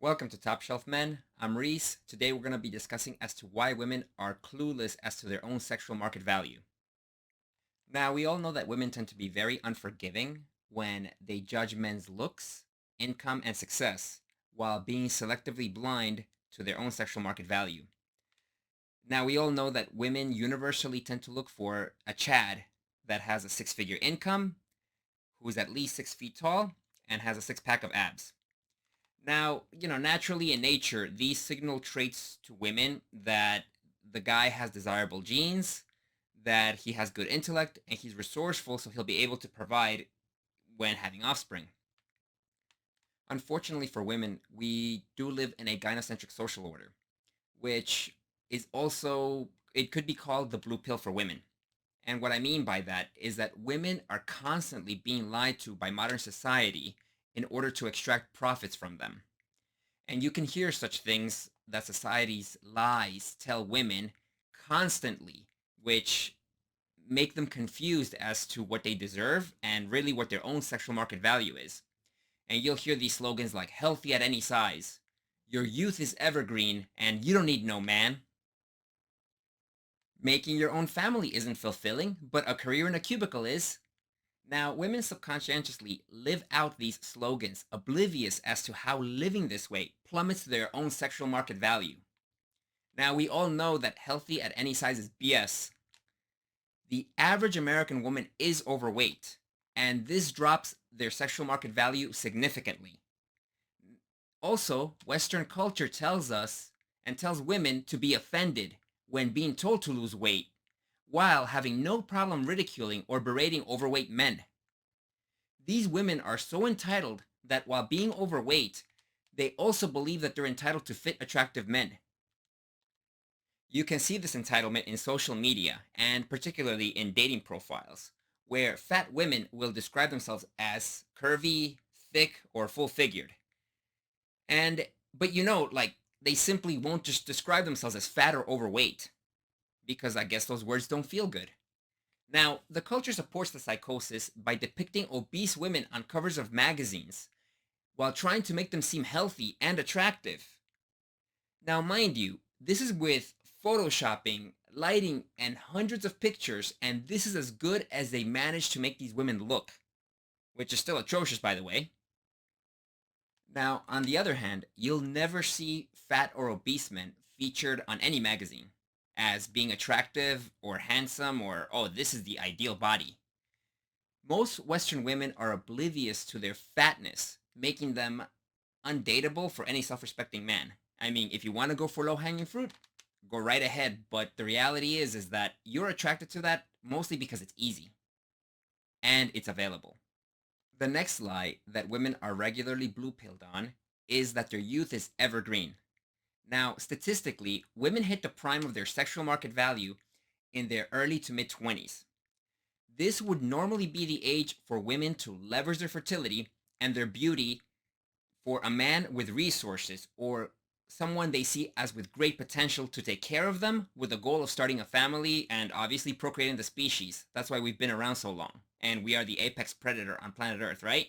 Welcome to Top Shelf Men. I'm Reese. Today we're going to be discussing as to why women are clueless as to their own sexual market value. Now, we all know that women tend to be very unforgiving when they judge men's looks, income, and success while being selectively blind to their own sexual market value. Now, we all know that women universally tend to look for a Chad that has a six-figure income, who is at least 6 feet tall, and has a six-pack of abs. Now, naturally in nature, these signal traits to women that the guy has desirable genes, that he has good intellect, and he's resourceful, so he'll be able to provide when having offspring. Unfortunately for women, we do live in a gynocentric social order, which is also, it could be called the blue pill for women. And what I mean by that is that women are constantly being lied to by modern society in order to extract profits from them. And you can hear such things that society's lies tell women constantly, which make them confused as to what they deserve and really what their own sexual market value is. And you'll hear these slogans like healthy at any size, your youth is evergreen, and you don't need no man. Making your own family isn't fulfilling, but a career in a cubicle is. Now, women subconsciously live out these slogans, oblivious as to how living this way plummets their own sexual market value. Now, we all know that healthy at any size is BS. The average American woman is overweight, and this drops their sexual market value significantly. Also, Western culture tells us and tells women to be offended when being told to lose weight, while having no problem ridiculing or berating overweight men. These women are so entitled that while being overweight, they also believe that they're entitled to fit, attractive men. You can see this entitlement in social media and particularly in dating profiles, where fat women will describe themselves as curvy, thick, or full figured. And, but like, they simply won't just describe themselves as fat or overweight, because I guess those words don't feel good. Now, the culture supports the psychosis by depicting obese women on covers of magazines while trying to make them seem healthy and attractive. Now, mind you, this is with photoshopping, lighting, and hundreds of pictures, and this is as good as they manage to make these women look, which is still atrocious, by the way. Now, on the other hand, you'll never see fat or obese men featured on any magazine as being attractive or handsome or, oh, this is the ideal body. Most Western women are oblivious to their fatness, making them undateable for any self respecting man. I mean, if you want to go for low hanging fruit, go right ahead. But the reality is that you're attracted to that mostly because it's easy and it's available. The next lie that women are regularly blue pilled on is that their youth is evergreen. Now, statistically, women hit the prime of their sexual market value in their early to mid 20s. This would normally be the age for women to leverage their fertility and their beauty for a man with resources or someone they see as with great potential to take care of them with the goal of starting a family and obviously procreating the species. That's why we've been around so long. And we are the apex predator on planet Earth, right?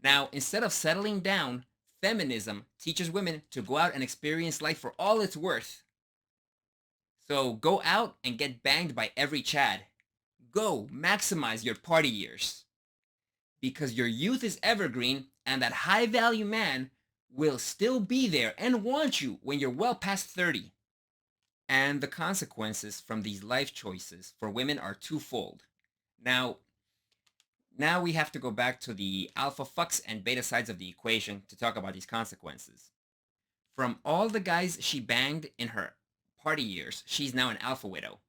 Now, instead of settling down, feminism teaches women to go out and experience life for all it's worth. So go out and get banged by every Chad. Go maximize your party years. Because your youth is evergreen and that high value man will still be there and want you when you're well past 30. And the consequences from these life choices for women are twofold. Now, we have to go back to the alpha fucks and beta sides of the equation to talk about these consequences. From all the guys she banged in her party years, she's now an alpha widow.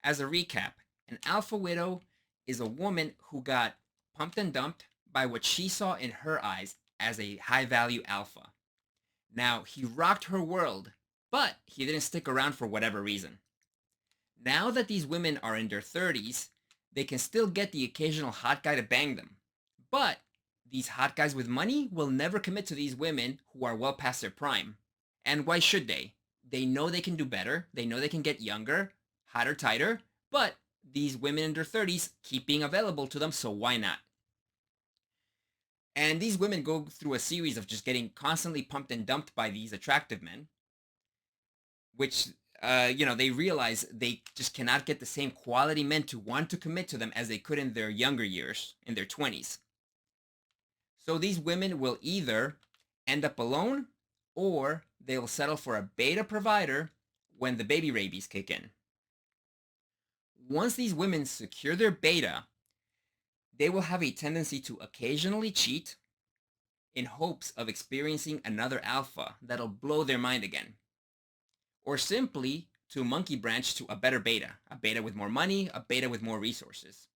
As a recap, an alpha widow is a woman who got pumped and dumped by what she saw in her eyes as a high value alpha. Now, he rocked her world, but he didn't stick around for whatever reason. Now that these women are in their 30s, they can still get the occasional hot guy to bang them. But these hot guys with money will never commit to these women who are well past their prime. And why should they? They know they can do better. They know they can get younger, hotter, tighter, but these women in their 30s keep being available to them, so why not? And these women go through a series of just getting constantly pumped and dumped by these attractive men, which they realize they just cannot get the same quality men to want to commit to them as they could in their younger years, in their 20s. So these women will either end up alone or they will settle for a beta provider when the baby rabies kick in. Once these women secure their beta, they will have a tendency to occasionally cheat in hopes of experiencing another alpha that'll blow their mind again. Or simply to monkey branch to a beta with more money, a beta with more resources.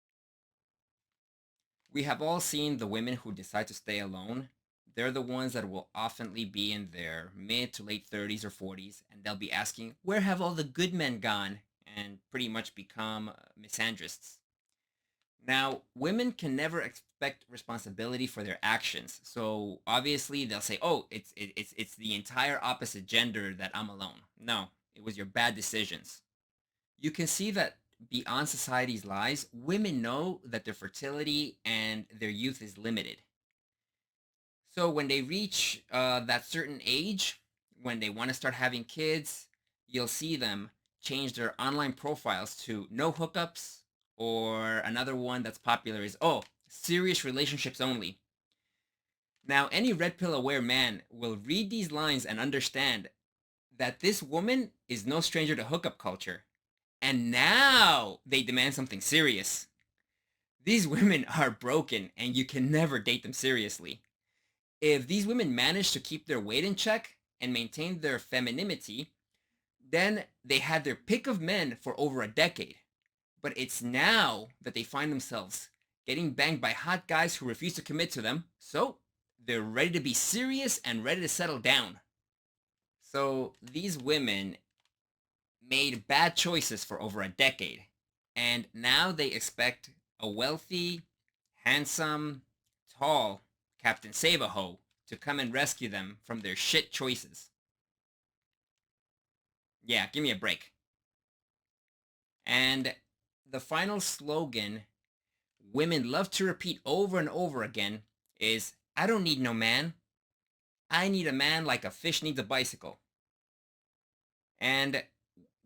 We have all seen the women who decide to stay alone. They're the ones that will oftenly be in their mid to late 30s or 40s, and they'll be asking, where have all the good men gone? And pretty much become misandrists. Now, women can never expect responsibility for their actions. So obviously they'll say, "Oh, it's the entire opposite gender that I'm alone." No, it was your bad decisions. You can see that beyond society's lies, women know that their fertility and their youth is limited. So when they reach that certain age, when they want to start having kids, you'll see them change their online profiles to no hookups, or another one that's popular is, oh, serious relationships only. Now, any red pill aware man will read these lines and understand that this woman is no stranger to hookup culture. And now they demand something serious. These women are broken and you can never date them seriously. If these women manage to keep their weight in check and maintain their femininity, then they had their pick of men for over a decade. But it's now that they find themselves getting banged by hot guys who refuse to commit to them. So they're ready to be serious and ready to settle down. So these women made bad choices for over a decade. And now they expect a wealthy, handsome, tall Captain Save-A-Ho to come and rescue them from their shit choices. Yeah, give me a break. And the final slogan women love to repeat over and over again is, I don't need no man. I need a man like a fish needs a bicycle. And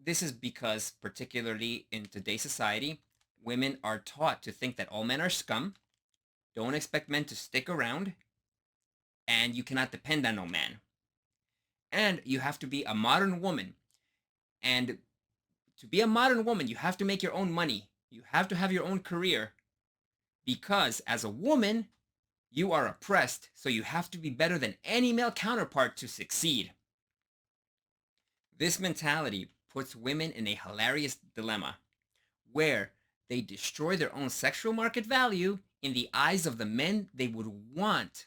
this is because, particularly in today's society, women are taught to think that all men are scum, don't expect men to stick around, and you cannot depend on no man. And you have to be a modern woman. And to be a modern woman, you have to make your own money. You have to have your own career. Because as a woman, you are oppressed, so you have to be better than any male counterpart to succeed. This mentality puts women in a hilarious dilemma where they destroy their own sexual market value in the eyes of the men they would want.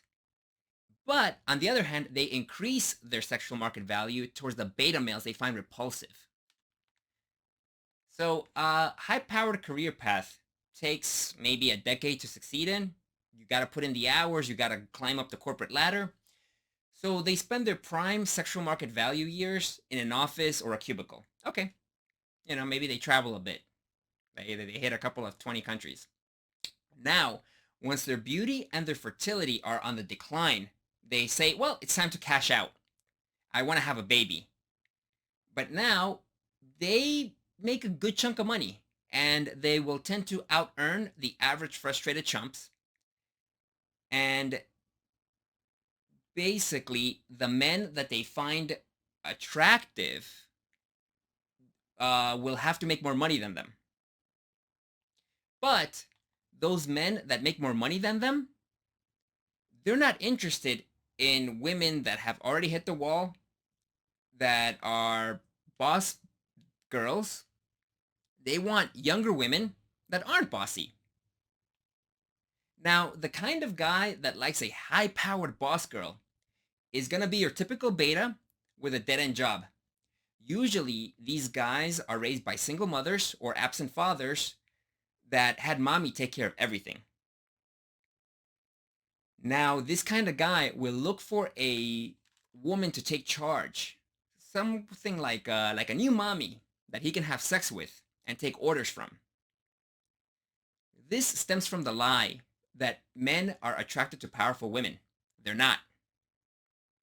But on the other hand, they increase their sexual market value towards the beta males they find repulsive. So a high-powered career path takes maybe a decade to succeed in. You got to put in the hours, you got to climb up the corporate ladder. So they spend their prime sexual market value years in an office or a cubicle. Okay. Maybe they travel a bit. They hit a couple of 20 countries. Now, once their beauty and their fertility are on the decline, they say, well, it's time to cash out. I want to have a baby. But now they make a good chunk of money and they will tend to out earn the average frustrated chumps. And basically, the men that they find attractive will have to make more money than them. But those men that make more money than them, they're not interested in women that have already hit the wall, that are boss girls. They want younger women that aren't bossy. Now, the kind of guy that likes a high-powered boss girl is going to be your typical beta with a dead-end job. Usually, these guys are raised by single mothers or absent fathers that had mommy take care of everything. Now, this kind of guy will look for a woman to take charge. Something like a new mommy that he can have sex with and take orders from. This stems from the lie that men are attracted to powerful women. They're not.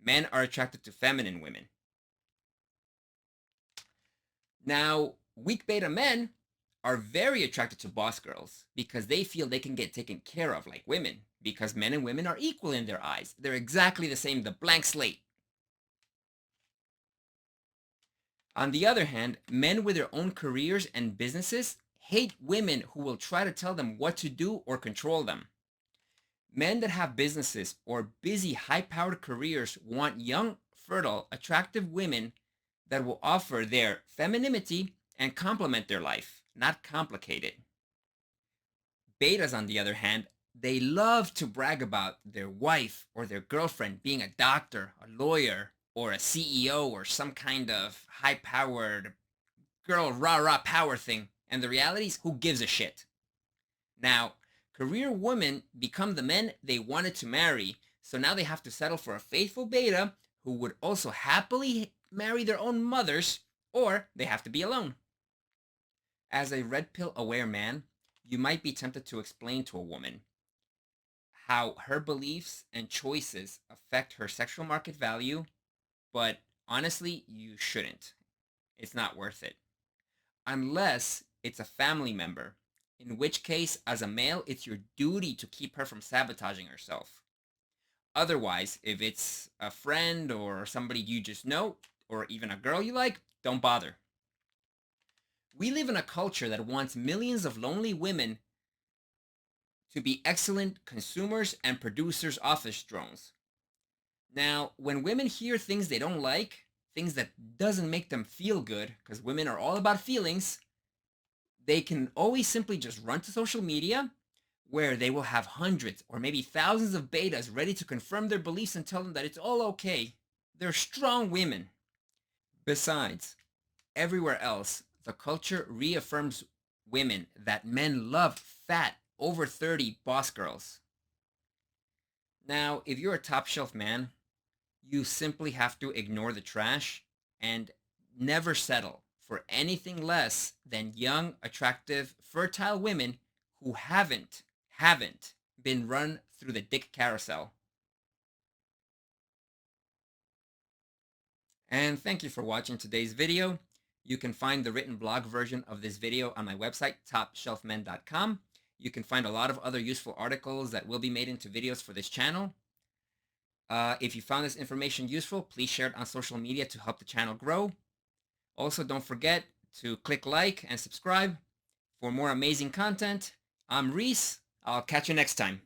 Men are attracted to feminine women. Now, weak beta men are very attracted to boss girls because they feel they can get taken care of like women because men and women are equal in their eyes. They're exactly the same, the blank slate. On the other hand, men with their own careers and businesses hate women who will try to tell them what to do or control them. Men that have businesses or busy, high powered careers want young, fertile, attractive women that will offer their femininity and complement their life, not complicate it. Betas, on the other hand, they love to brag about their wife or their girlfriend being a doctor, a lawyer, or a CEO or some kind of high powered girl rah rah power thing. And the reality is, who gives a shit? Now, career women become the men they wanted to marry, so now they have to settle for a faithful beta who would also happily marry their own mothers, or they have to be alone. As a red pill aware man, you might be tempted to explain to a woman how her beliefs and choices affect her sexual market value, but honestly, you shouldn't. It's not worth it. Unless it's a family member, in which case, as a male, it's your duty to keep her from sabotaging herself. Otherwise, if it's a friend or somebody you just know, or even a girl you like, don't bother. We live in a culture that wants millions of lonely women to be excellent consumers and producers office drones. Now, when women hear things they don't like, things that doesn't make them feel good, because women are all about feelings, they can always simply just run to social media where they will have hundreds or maybe thousands of betas ready to confirm their beliefs and tell them that it's all okay. They're strong women. Besides, everywhere else, the culture reaffirms women that men love fat, over 30 boss girls. Now, if you're a top shelf man, you simply have to ignore the trash and never settle for anything less than young, attractive, fertile women who haven't been run through the dick carousel. And thank you for watching today's video. You can find the written blog version of this video on my website, topshelfmen.com. You can find a lot of other useful articles that will be made into videos for this channel. If you found this information useful, please share it on social media to help the channel grow. Also, don't forget to click like and subscribe for more amazing content. I'm Reese. I'll catch you next time.